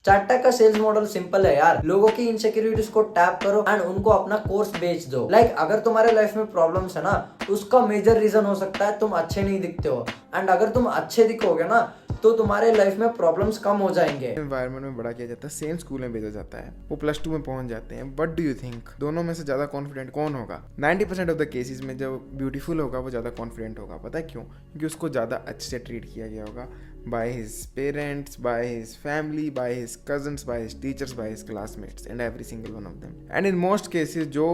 चार्टा का sales model simple है यार, लोगों की इनसिक्योरिटीज को टैप करो एंड उनको अपना कोर्स बेच दो। अगर तुम्हारे लाइफ में प्रॉब्लम्स है ना, उसका मेजर रीजन हो सकता है तुम अच्छे नहीं दिखते हो, एंड अगर तुम अच्छे दिखोगे ना तो तुम्हारे लाइफ में प्रॉब्लम्स कम हो जाएंगे। एनवायरनमेंट में बड़ा किया जाता है, सेम स्कूल में भेजा जाता है, वो +2 में पहुंच जाते हैं। बट डू यू थिंक दोनों में से ज़्यादा कॉन्फिडेंट कौन होगा? 90% ऑफ द केसेस में जो ब्यूटीफुल होगा वो ज़्यादा कॉन्फिडेंट होगा। पता है क्यों? क्योंकि उसको ज़्यादा अच्छे से ट्रीट किया गया होगा by his parents, by his family, by his cousins, by his teachers, by his classmates and every single one of them. And in most cases जो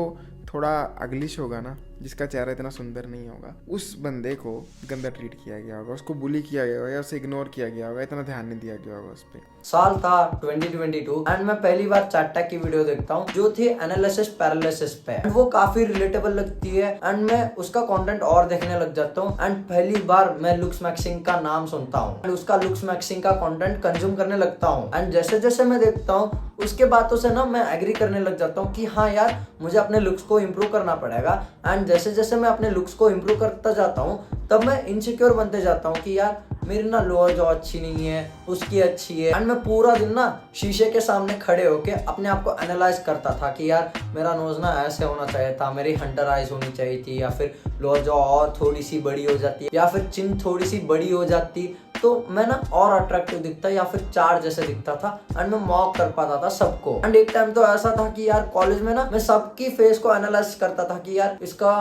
थोड़ा अगलिश होगा ना, जिसका चेहरा इतना सुंदर नहीं होगा, उस बंदे को गंदा ट्रीट किया गया होगा, उसको बुली किया गया होगा या उसे इग्नोर किया गया होगा, इतना ध्यान नहीं दिया गया होगा उस पर। साल था 2022 एंड मैं पहली बार चार्टा की वीडियो देखता हूँ जो थी एनालिसिस पैरालिसिस पे। वो काफी रिलेटेबल लगती है एंड मैं उसका कंटेंट और देखने लग जाता हूँ। एंड पहली बार मैं लुक्स मैक्सिंग का नाम सुनता हूँ एंड उसका लुक्स मैक्सिंग का कंटेंट कंज्यूम करने लगता हूँ। एंड जैसे जैसे मैं देखता हूँ उसके बातों से ना मैं एग्री करने लग जाता हूँ कि हाँ यार मुझे अपने लुक्स को इम्प्रूव करना पड़ेगा। एंड जैसे जैसे मैं अपने लुक्स को इम्प्रूव करता जाता हूँ तब मैं इनसिक्योर बनते जाता हूँ कि यार मेरी ना लोअर जॉ अच्छी नहीं है, उसकी अच्छी है। एंड मैं पूरा दिन ना शीशे के सामने खड़े होके अपने आप को एनालाइज करता था कि यार मेरा नोज ना ऐसे होना चाहिए था, मेरी हंटर आइज होनी चाहिए थी, या फिर लोअर जॉ और थोड़ी सी बड़ी हो जाती, या फिर चिन थोड़ी सी बड़ी हो जाती तो मैं ना और अट्रैक्टिव दिखता या फिर चार जैसे दिखता था। एंड मैं मॉक कर पाता था सबको। एंड एक टाइम तो ऐसा था कि यार कॉलेज में ना मैं सबकी फेस को एनालाइज करता था कि यार इसका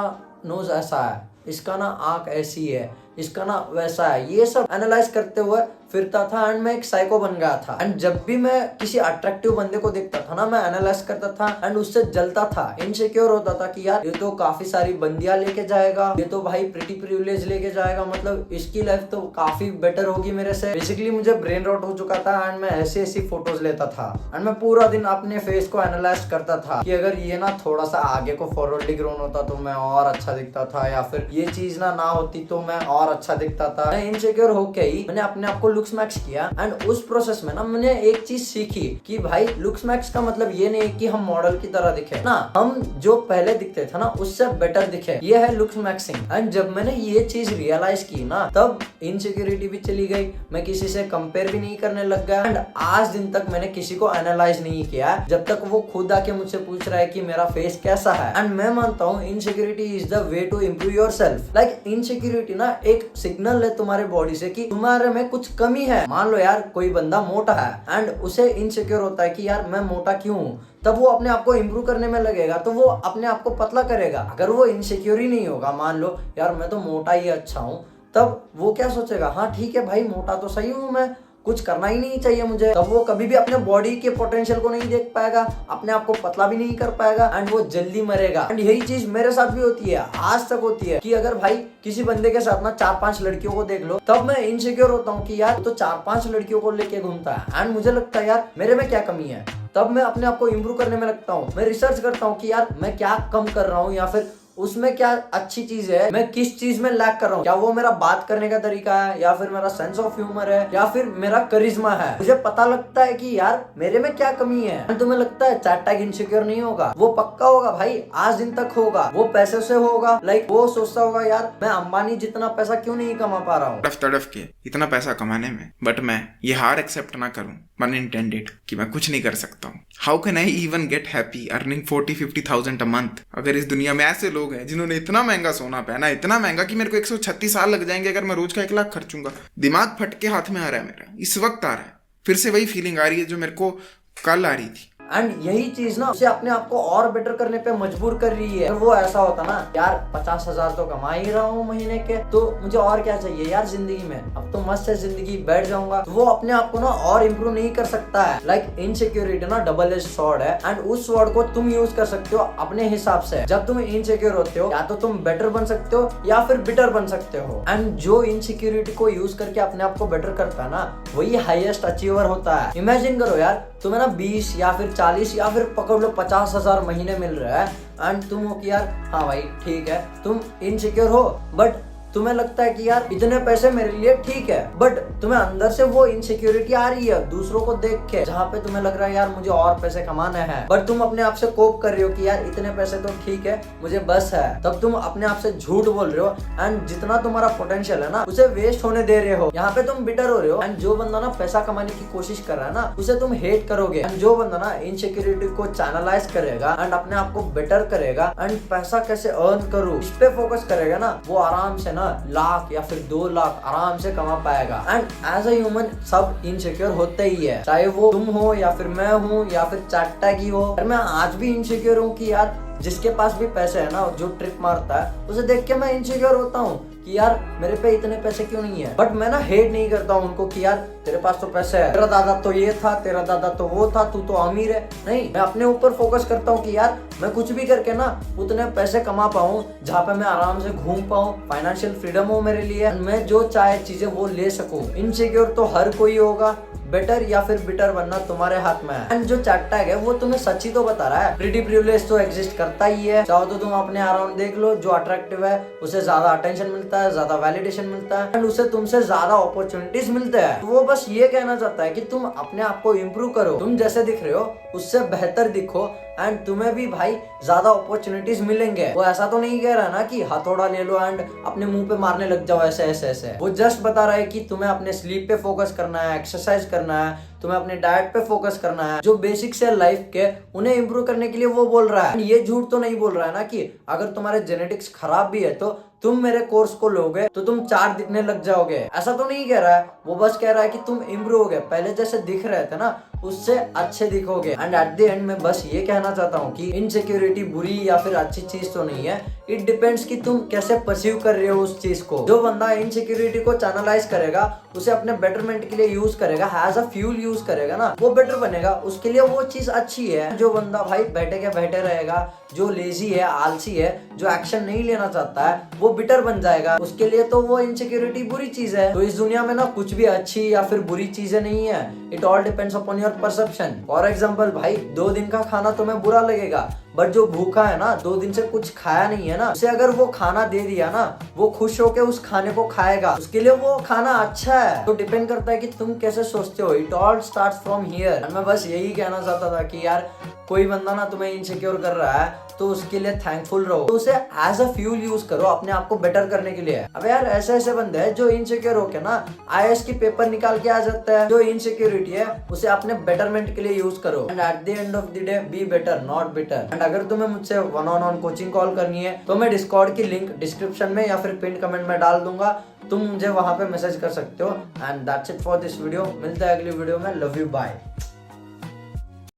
नोज ऐसा है, इसका ना आंख ऐसी है, इसका ना वैसा है। ये सब एनालाइज करते हुए फिरता था एंड मैं एक साइको बन गया था। एंड जब भी मैं किसी अट्रैक्टिव बंदे को देखता था ना मैं एनालाइज करता था एंड उससे जलता था, इनसिक्योर होता था कि यार ये तो काफी सारी बंदियां लेके जाएगा, ये तो भाई प्रिटी प्रिविलेज लेके जाएगा, मतलब इसकी लाइफ तो काफी बेटर होगी मेरे से। बेसिकली मुझे ब्रेन रॉट हो चुका था एंड मैं ऐसी ऐसी फोटोज लेता था एंड मैं पूरा दिन अपने फेस को एनालाइज करता था कि अगर ये ना थोड़ा सा आगे को फॉरवर्डली ग्रोन होता तो मैं और अच्छा दिखता था, या फिर ये चीज ना होती तो मैं और अच्छा दिखता था। मैं इनसिक्योर होके ही मैंने अपने आप को लुक्स मैक्स किया एंड उस प्रोसेस में ना मैंने एक चीज सीखी कि भाई लुक्स मैक्स का मतलब ये नहीं कि हम मॉडल की तरह दिखे ना, हम जो पहले दिखते थे ना उससे बेटर दिखे, ये है लुक्स मैक्सिंग। एंड जब मैंने ये चीज रियलाइज की ना तब इनसिक्योरिटी भी चली गई, मैं किसी से कंपेयर भी नहीं करने लग गया। एंड आज दिन तक मैंने किसी को एनालाइज नहीं किया जब तक वो खुद आके मुझसे पूछ रहा है कि मेरा फेस कैसा है। एंड मैं मानता हूँ insecurity is the way to improve your self. Insecurity ना एक सिग्नल है तुम्हारे बॉडी से कि तुम्हारे में कुछ कमी है। मान लो यार कोई बंदा मोटा है एंड उसे इनसिक्योर होता है कि यार मैं मोटा क्यों हूँ, तब वो अपने आप को इम्प्रूव करने में लगेगा तो वो अपने आप को पतला करेगा। अगर वो इनसिक्योर ही नहीं होगा, मान लो यार मैं तो मोटा ही अच्छा हूँ, तब वो क्या सोचेगा, हाँ ठीक है भाई मोटा तो सही हूँ मैं, कुछ करना ही नहीं चाहिए मुझे। तब वो कभी भी अपने बॉडी के पोटेंशियल को नहीं देख पाएगा, अपने आप को पतला भी नहीं कर पाएगा एंड वो जल्दी मरेगा। एंड यही चीज मेरे साथ भी होती है, आज तक होती है कि अगर भाई किसी बंदे के साथ ना 4-5 लड़कियों को देख लो तब मैं इनसिक्योर होता हूँ कि यार तो 4-5 लड़कियों को लेके घूमता है एंड मुझे लगता है यार मेरे में क्या कमी है। तब मैं अपने आप को इम्प्रूव करने में लगता हूँ, मैं रिसर्च करता हूँ कि यार मैं क्या कम कर रहा हूँ या फिर उसमें क्या अच्छी चीज है, मैं किस चीज में लैक कर रहा हूँ। क्या वो मेरा बात करने का तरीका है, या फिर मेरा सेंस ऑफ ह्यूमर है, या फिर मेरा करिश्मा है। मुझे पता लगता है कि यार मेरे में क्या कमी है। तुम्हें लगता है चार्टा इनसिक्योर नहीं होगा? वो पक्का होगा भाई, आज दिन तक होगा। वो पैसे से होगा, वो सोचता होगा यार मैं अंबानी जितना पैसा क्यों नहीं कमा पा रहा हूँ, तड़फ के इतना पैसा कमाने में, बट मैं ये हार एक्सेप्ट ना करूं, अनइंटेंडेड, कि मैं कुछ नहीं कर सकता हूँ। How can I even get happy earning 40-50,000 a month अगर इस दुनिया में ऐसे लोग हैं जिन्होंने इतना महंगा सोना पहना, इतना महंगा कि मेरे को 136 साल लग जाएंगे अगर मैं रोज का 1 लाख खर्चूंगा। दिमाग फट के हाथ में आ रहा है मेरा, इस वक्त आ रहा है, फिर से वही फीलिंग आ रही है जो मेरे को कल आ रही थी। एंड यही चीज ना उसे अपने आप को और बेटर करने पे मजबूर कर रही है। वो ऐसा होता ना यार 50,000 तो कमा ही रहा हूँ महीने के, तो मुझे और क्या चाहिए यार जिंदगी में, अब तो मस्त है जिंदगी, बैठ जाऊंगा। तो वो अपने आप को ना और इम्प्रूव नहीं कर सकता है। इनसिक्योरिटी ना डबल एज स्वॉर्ड है एंड उस स्वॉर्ड को तुम यूज कर सकते हो अपने हिसाब से। जब तुम इनसिक्योर होते हो या तो तुम बेटर बन सकते हो या फिर बिटर बन सकते हो। एंड जो इनसिक्योरिटी को यूज करके अपने आप को बेटर करता है ना वही हाईएस्ट अचीवर होता है। इमेजिन करो यार तुम्हें ना 20 या फिर 40 या फिर पकड़ लो 50,000 महीने मिल रहा है एंड तुम हो कि यार हाँ भाई ठीक है तुम इनसिक्योर हो, बट तुम्हें लगता है कि यार इतने पैसे मेरे लिए ठीक है, बट तुम्हें अंदर से वो इनसिक्योरिटी आ रही है दूसरों को देख के, जहाँ पे तुम्हें लग रहा है यार मुझे और पैसे कमाने हैं, बट तुम अपने आप से कोप कर रही हो कि यार इतने पैसे तो ठीक है, मुझे बस है। तब तुम अपने आप से झूठ बोल रहे हो एंड जितना तुम्हारा पोटेंशियल है ना उसे वेस्ट होने दे रहे हो। यहाँ पे तुम बिटर हो रहे हो एंड जो बंदा ना पैसा कमाने की कोशिश कर रहा है ना उसे तुम हेट करोगे, एंड जो बंदा ना इनसिक्योरिटी को चैनलाइज करेगा एंड अपने आप को बेटर करेगा एंड पैसा कैसे अर्न करूँ इस पे फोकस करेगा ना, वो आराम से ना लाख या फिर 2 लाख आराम से कमा पाएगा। एंड एज अ ह्यूमन सब इनसिक्योर होते ही है, चाहे वो तुम हो या फिर मैं हूँ या फिर चाटैगी हो। मैं आज भी इनसिक्योर हूँ कि यार जिसके पास भी पैसे है ना जो ट्रिप मारता है उसे देख के मैं इनसिक्योर होता हूँ कि यार मेरे पे इतने पैसे क्यों नहीं है। बट मैं ना हेट नहीं करता हूँ उनको कि यार तेरे पास तो पैसे है, तेरा दादा तो ये था, तेरा दादा तो वो था, तू तो अमीर है। नहीं, मैं अपने ऊपर फोकस करता हूँ कि यार मैं कुछ भी करके ना उतने पैसे कमा पाऊँ जहाँ पे मैं आराम से घूम पाऊँ, फाइनेंशियल फ्रीडम हो मेरे लिए, मैं जो चाहे चीजें वो ले सकूँ। इनसिक्योर तो हर कोई होगा, बेटर या फिर बिटर बनना तुम्हारे हाथ में है। एंड जो चैटटैग है वो तुम्हें सच्ची तो बता रहा है, प्रीटी प्रिविलेज तो एग्जिस्ट करता ही है। चाहो तो तुम अपने अराउंड देख लो, जो अट्रैक्टिव है उसे ज्यादा अटेंशन मिलता है, ज्यादा वैलिडेशन मिलता है एंड उसे तुमसे ज्यादा अपॉर्चुनिटीज मिलते हैं। वो बस ये कहना चाहता है कि तुम अपने आप को इम्प्रूव करो, तुम जैसे दिख रहे हो उससे बेहतर दिखो एंड तुम्हें भी भाई ज्यादा अपॉर्चुनिटीज मिलेंगे। वो ऐसा तो नहीं कह रहा ना कि हथौड़ा ले लो एंड अपने मुंह पे मारने लग जाओ ऐसे ऐसे ऐसे। वो जस्ट बता रहा है कि तुम्हें अपने स्लीप पे फोकस करना है, एक्सरसाइज करना है, तुम्हें अपने डाइट पे फोकस करना है, जो बेसिक्स है लाइफ के उन्हें इंप्रूव करने के लिए वो बोल रहा है। ये झूठ तो नहीं बोल रहा है ना कि अगर तुम्हारे जेनेटिक्स खराब भी है तो तुम मेरे कोर्स को लोगे तो तुम 4 दिखने लग जाओगे, ऐसा तो नहीं कह रहा है। वो बस कह रहा है कि तुम इम्प्रूव होगे, पहले जैसे दिख रहे थे ना उससे अच्छे दिखोगे। एंड एट द एंड मैं बस ये कहना चाहता हूँ कि इनसिक्योरिटी बुरी या फिर अच्छी चीज तो नहीं है, इट डिपेंड्स कि तुम कैसे परसीव कर रहे हो उस चीज को। जो बंदा इनसिक्योरिटी को चैनलाइज करेगा, उसे अपने बेटरमेंट के लिए यूज करेगा, एज अ फ्यूल यूज करेगा ना, वो बेटर बनेगा, उसके लिए वो चीज अच्छी है। जो बंदा भाई बैठे के बैठे रहेगा, जो लेजी है, आलसी है, जो एक्शन नहीं लेना चाहता है, वो बिटर बन जाएगा, उसके लिए तो वो इनसिक्योरिटी बुरी चीज है। तो इस दुनिया में ना कुछ भी अच्छी या फिर बुरी चीजें नहीं है, it all depends upon your perception. For example भाई 2 दिन का खाना तुम्हें बुरा लगेगा, बट जो भूखा है ना 2 दिन से कुछ खाया नहीं है ना, उसे अगर वो खाना दे दिया ना वो खुश होके उस खाने को खाएगा, उसके लिए वो खाना अच्छा है। तो डिपेंड करता है कि तुम कैसे सोचते हो, it all starts from here. मैं बस यही कहना चाहता था कि यार कोई बंदा ना तुम्हें इनसिक्योर कर रहा है तो उसके लिए थैंकफुल रहो, तो उसे एज अ फ्यूल यूज करो अपने आप को बेटर करने के लिए। अब यार ऐसे ऐसे बंदे हैं जो इनसिक्योर होके ना IAS की पेपर निकाल के आ जाता है। जो इनसिक्योरिटी है उसे अपने बेटरमेंट के लिए यूज करो and at the end of the day be better not bitter. And अगर तुम्हें मुझसे 1-on-1 कोचिंग कॉल करनी है तो मैं डिस्कॉर्ड की लिंक डिस्क्रिप्शन में या फिर पिन कमेंट में डाल दूंगा, तुम मुझे वहां पे मैसेज कर सकते हो। And that's it for this video, मिलता है अगली वीडियो में। Love you, bye.